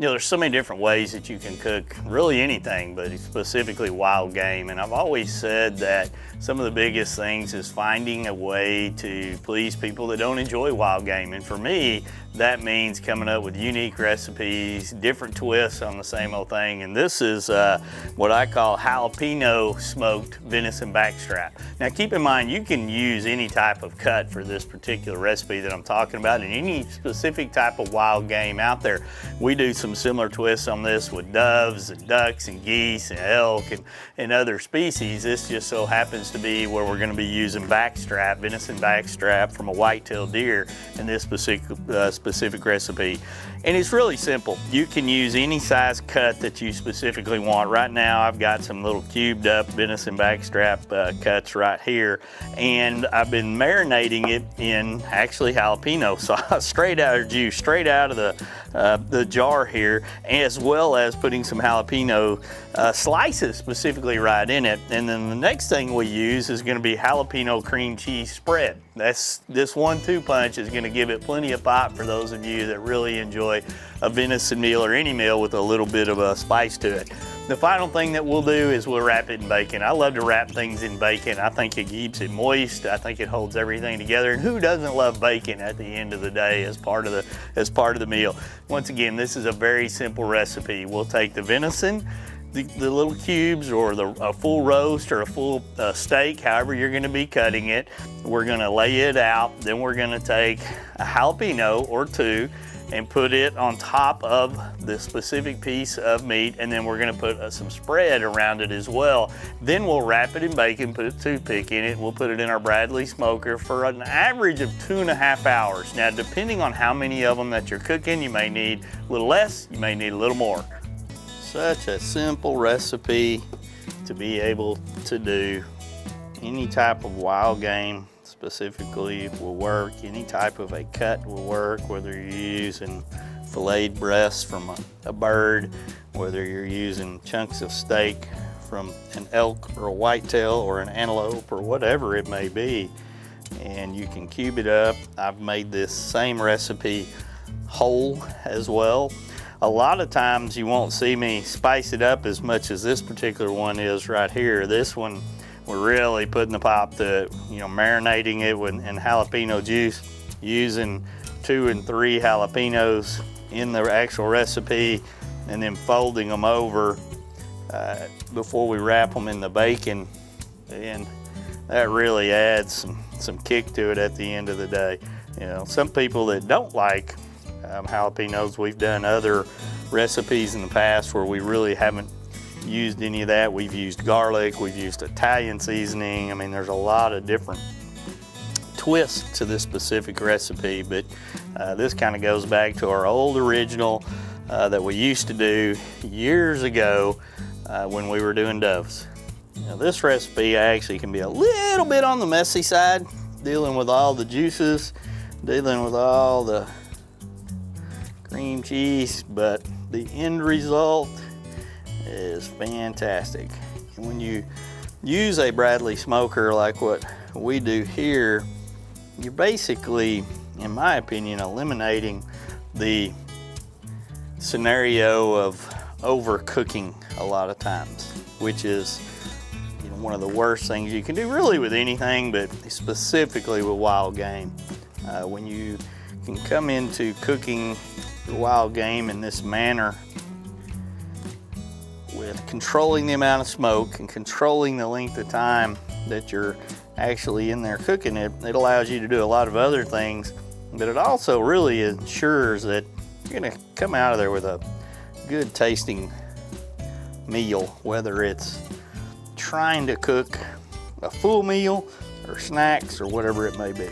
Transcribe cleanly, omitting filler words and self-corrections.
You know, there's so many different ways that you can cook really anything, but specifically wild game. And I've always said that some of the biggest things is finding a way to please people that don't enjoy wild game. And for me, that means coming up with unique recipes, different twists on the same old thing. And this is what I call jalapeno smoked venison backstrap. Now keep in mind, you can use any type of cut for this particular recipe that I'm talking about, and any specific type of wild game out there. We do some similar twists on this with doves and ducks and geese and elk and other species. This just so happens to be where we're going to be using backstrap, venison backstrap from a white-tailed deer in this specific recipe. And it's really simple. You can use any size cut that you specifically want. Right now I've got some little cubed up venison backstrap cuts right here, and I've been marinating it in actually jalapeno sauce, straight out of juice, straight out of the jar here, as well as putting some jalapeno slices specifically right in it. And then the next thing we use is going to be jalapeno cream cheese spread. This 1-2 punch is going to give it plenty of pop for those of you that really enjoy a venison meal or any meal with a little bit of a spice to it. The final thing that we'll do is we'll wrap it in bacon. I love to wrap things in bacon. I think it keeps it moist. I think it holds everything together. And who doesn't love bacon at the end of the day as part of the meal? Once again, this is a very simple recipe. We'll take the venison, the little cubes, or a full roast or a full steak, however you're going to be cutting it. We're going to lay it out. Then we're going to take a jalapeno or two and put it on top of the specific piece of meat, and then we're going to put some spread around it as well. Then we'll wrap it in bacon, put a toothpick in it. We'll put it in our Bradley smoker for an average of 2.5 hours. Now, depending on how many of them that you're cooking, you may need a little less, you may need a little more. Such a simple recipe to be able to do. Any type of wild game specifically will work. Any type of a cut will work, whether you're using filleted breasts from a bird, whether you're using chunks of steak from an elk or a whitetail or an antelope or whatever it may be. And you can cube it up. I've made this same recipe whole as well. A lot of times you won't see me spice it up as much as this particular one is right here. This one, we're really putting the pop to it, you know, marinating it in jalapeno juice, using 2 and 3 jalapenos in the actual recipe, and then folding them over before we wrap them in the bacon. And that really adds some kick to it at the end of the day. You know, some people that don't like jalapenos, we've done other recipes in the past where we really haven't used any of that. We've used garlic, we've used Italian seasoning. I mean, there's a lot of different twists to this specific recipe, but this kind of goes back to our old original that we used to do years ago when we were doing doves. Now, this recipe actually can be a little bit on the messy side, dealing with all the juices, dealing with all the cream cheese, but the end result is fantastic. And when you use a Bradley smoker like what we do here, you're basically, in my opinion, eliminating the scenario of overcooking a lot of times, which is, you know, one of the worst things you can do really with anything, but specifically with wild game. When you can come into cooking the wild game in this manner, with controlling the amount of smoke and controlling the length of time that you're actually in there cooking it, it allows you to do a lot of other things, but it also really ensures that you're going to come out of there with a good tasting meal, whether it's trying to cook a full meal or snacks or whatever it may be.